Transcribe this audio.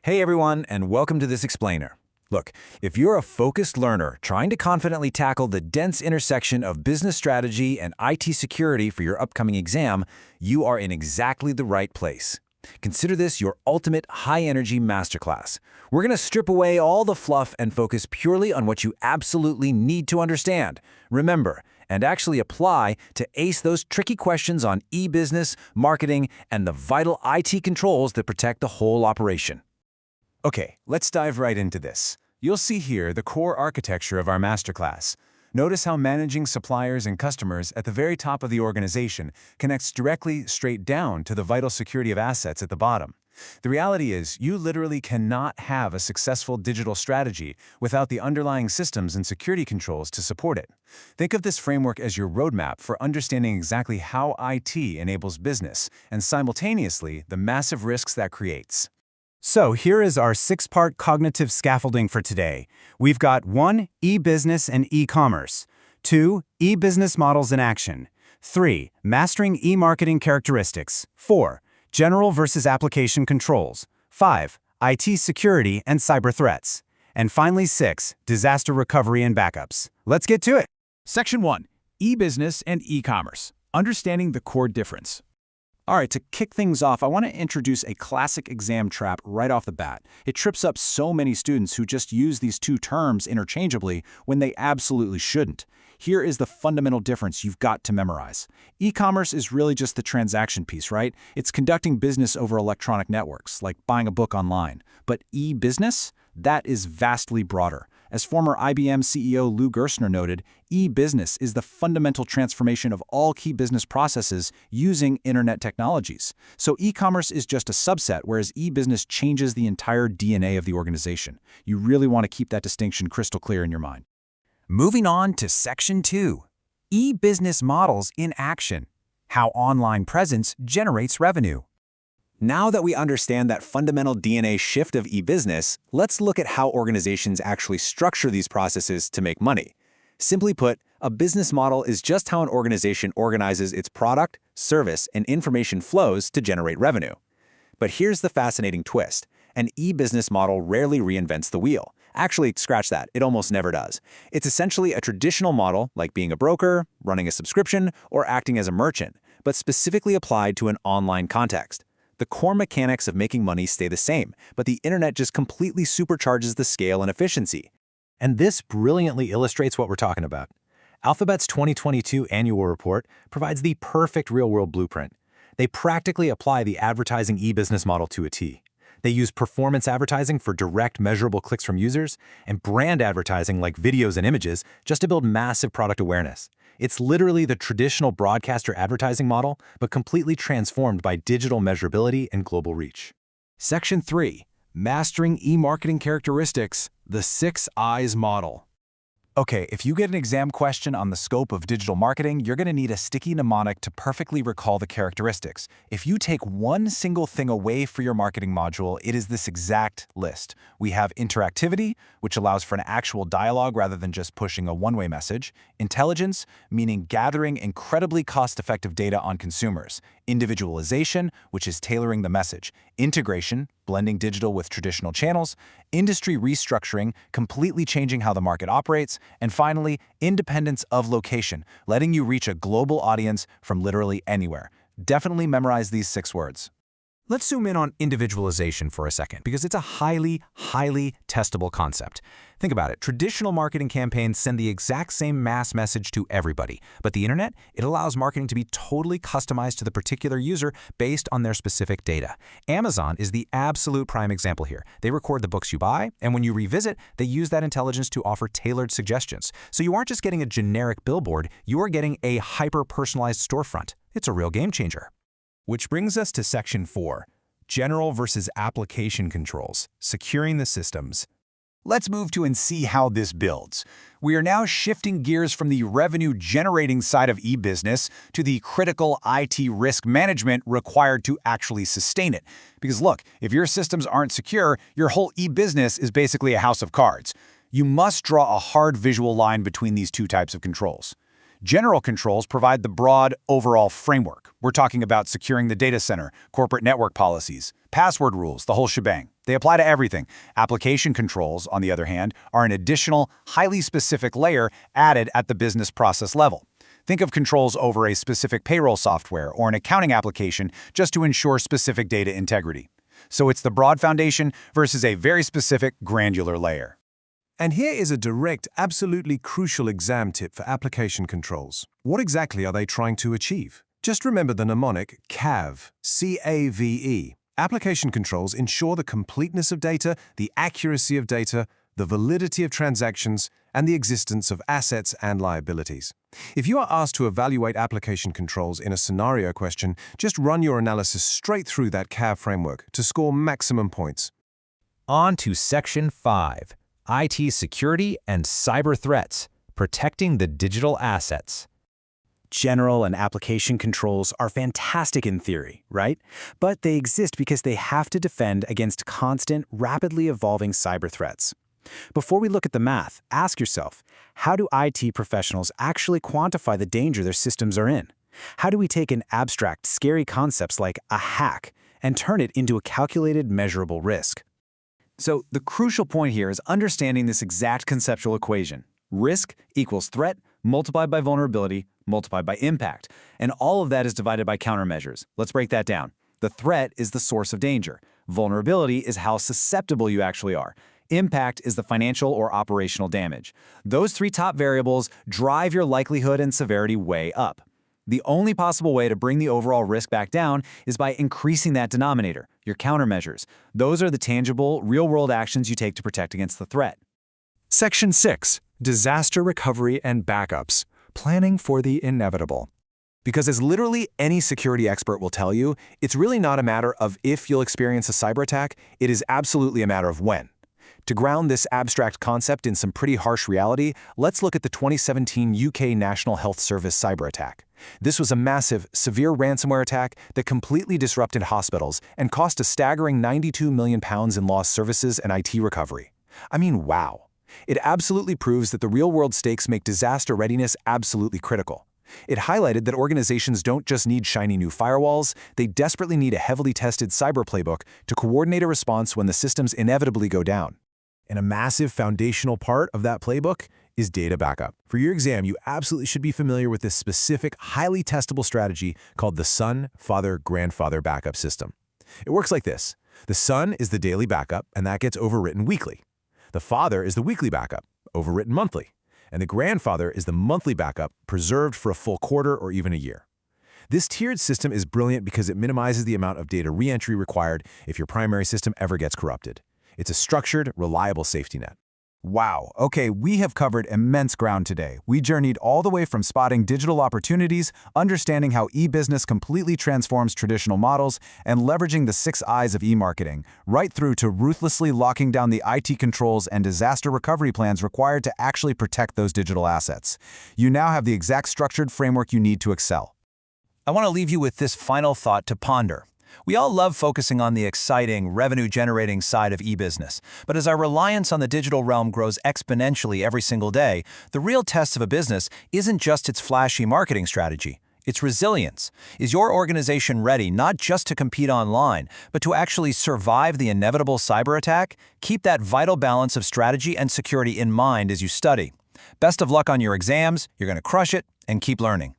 Hey everyone, and welcome to this explainer. Look, if you're a focused learner trying to confidently tackle the dense intersection of business strategy and IT security for your upcoming exam, you are in exactly the right place. Consider this your ultimate high-energy masterclass. We're going to strip away all the fluff and focus purely on what you absolutely need to understand. Remember, and actually apply to ace those tricky questions on e-business, marketing, and the vital IT controls that protect the whole operation. Okay, let's dive right into this. You'll see here the core architecture of our masterclass. Notice how managing suppliers and customers at the very top of the organization connects directly straight down to the vital security of assets at the bottom. The reality is, you literally cannot have a successful digital strategy without the underlying systems and security controls to support it. Think of this framework as your roadmap for understanding exactly how IT enables business and simultaneously the massive risks that creates. So here is our 6-part cognitive scaffolding for today. We've got 1. E-business and e-commerce. 2. E-business models in action. 3. Mastering e-marketing characteristics. 4. General versus application controls. 5. IT security and cyber threats. And finally 6. Disaster recovery and backups. Let's get to it. Section 1. E-business and e-commerce. Understanding the core difference. All right, to kick things off, I want to introduce a classic exam trap right off the bat. It trips up so many students who just use these two terms interchangeably when they absolutely shouldn't. Here is the fundamental difference you've got to memorize. E-commerce is really just the transaction piece, right? It's conducting business over electronic networks, like buying a book online. But e-business? That is vastly broader. As former IBM CEO Lou Gerstner noted, e-business is the fundamental transformation of all key business processes using internet technologies. So e-commerce is just a subset, whereas e-business changes the entire DNA of the organization. You really want to keep that distinction crystal clear in your mind. Moving on to Section 2. E-business models in action. How online presence generates revenue. Now that we understand that fundamental DNA shift of e-business, let's look at how organizations actually structure these processes to make money. Simply put, a business model is just how an organization organizes its product, service, and information flows to generate revenue. But here's the fascinating twist. An e-business model rarely reinvents the wheel. Actually, scratch that, it almost never does. It's essentially a traditional model, like being a broker, running a subscription, or acting as a merchant, but specifically applied to an online context. The core mechanics of making money stay the same, but the internet just completely supercharges the scale and efficiency. And this brilliantly illustrates what we're talking about. Alphabet's 2022 annual report provides the perfect real-world blueprint. They practically apply the advertising e-business model to a T. They use performance advertising for direct measurable clicks from users, and brand advertising like videos and images just to build massive product awareness. It's literally the traditional broadcaster advertising model, but completely transformed by digital measurability and global reach. Section 3. Mastering e-marketing characteristics, the 6 Eyes model. Okay, if you get an exam question on the scope of digital marketing, you're going to need a sticky mnemonic to perfectly recall the characteristics. If you take one single thing away for your marketing module, it is this exact list. We have interactivity, which allows for an actual dialogue rather than just pushing a one-way message. Intelligence, meaning gathering incredibly cost-effective data on consumers. Individualization, which is tailoring the message. Integration, blending digital with traditional channels. Industry restructuring, completely changing how the market operates. And finally, independence of location, letting you reach a global audience from literally anywhere. Definitely memorize these 6 words. Let's zoom in on individualization for a second, because it's a highly testable concept. Think about it. Traditional marketing campaigns send the exact same mass message to everybody, but the internet, it allows marketing to be totally customized to the particular user based on their specific data. Amazon is the absolute prime example here. They record the books you buy, and when you revisit, they use that intelligence to offer tailored suggestions. So you aren't just getting a generic billboard, you are getting a hyper-personalized storefront. It's a real game changer. Which brings us to Section 4, General versus Application Controls, Securing the Systems. Let's move to and see how this builds. We are now shifting gears from the revenue-generating side of e-business to the critical IT risk management required to actually sustain it. Because look, if your systems aren't secure, your whole e-business is basically a house of cards. You must draw a hard visual line between these two types of controls. General controls provide the broad, overall framework. We're talking about securing the data center, corporate network policies, password rules, the whole shebang. They apply to everything. Application controls, on the other hand, are an additional, highly specific layer added at the business process level. Think of controls over a specific payroll software or an accounting application just to ensure specific data integrity. So it's the broad foundation versus a very specific, granular layer. And here is a direct, absolutely crucial exam tip for application controls. What exactly are they trying to achieve? Just remember the mnemonic CAVE, C-A-V-E. Application controls ensure the completeness of data, the accuracy of data, the validity of transactions, and the existence of assets and liabilities. If you are asked to evaluate application controls in a scenario question, just run your analysis straight through that CAVE framework to score maximum points. On to Section 5, IT Security and Cyber Threats, Protecting the Digital Assets. General and application controls are fantastic in theory, right? But they exist because they have to defend against constant, rapidly evolving cyber threats. Before we look at the math, ask yourself, how do IT professionals actually quantify the danger their systems are in? How do we take an abstract, scary concepts like a hack and turn it into a calculated, measurable risk? So the crucial point here is understanding this exact conceptual equation. Risk equals threat multiplied by vulnerability multiplied by impact. And all of that is divided by countermeasures. Let's break that down. The threat is the source of danger. Vulnerability is how susceptible you actually are. Impact is the financial or operational damage. Those three top variables drive your likelihood and severity way up. The only possible way to bring the overall risk back down is by increasing that denominator, your countermeasures. Those are the tangible, real-world actions you take to protect against the threat. Section 6. Disaster Recovery and Backups. Planning for the inevitable. Because as literally any security expert will tell you, it's really not a matter of if you'll experience a cyber attack, it is absolutely a matter of when. To ground this abstract concept in some pretty harsh reality, let's look at the 2017 UK National Health Service cyber attack. This was a massive, severe ransomware attack that completely disrupted hospitals and cost a staggering £92 million in lost services and IT recovery. I mean, wow. It absolutely proves that the real-world stakes make disaster readiness absolutely critical. It highlighted that organizations don't just need shiny new firewalls, they desperately need a heavily tested cyber playbook to coordinate a response when the systems inevitably go down. And a massive foundational part of that playbook is data backup. For your exam, you absolutely should be familiar with this specific, highly testable strategy called the son, father, grandfather backup system. It works like this. The son is the daily backup, and that gets overwritten weekly. The father is the weekly backup, overwritten monthly. And the grandfather is the monthly backup, preserved for a full quarter or even a year. This tiered system is brilliant because it minimizes the amount of data re-entry required if your primary system ever gets corrupted. It's a structured, reliable safety net. Wow, okay, we have covered immense ground today. We journeyed all the way from spotting digital opportunities, understanding how e-business completely transforms traditional models, and leveraging the 6 I's of e-marketing, right through to ruthlessly locking down the IT controls and disaster recovery plans required to actually protect those digital assets. You now have the exact structured framework you need to excel. I want to leave you with this final thought to ponder. We all love focusing on the exciting, revenue-generating side of e-business, but as our reliance on the digital realm grows exponentially every single day, the real test of a business isn't just its flashy marketing strategy, it's resilience. Is your organization ready not just to compete online, but to actually survive the inevitable cyber attack? Keep that vital balance of strategy and security in mind as you study. Best of luck on your exams, you're going to crush it, and keep learning.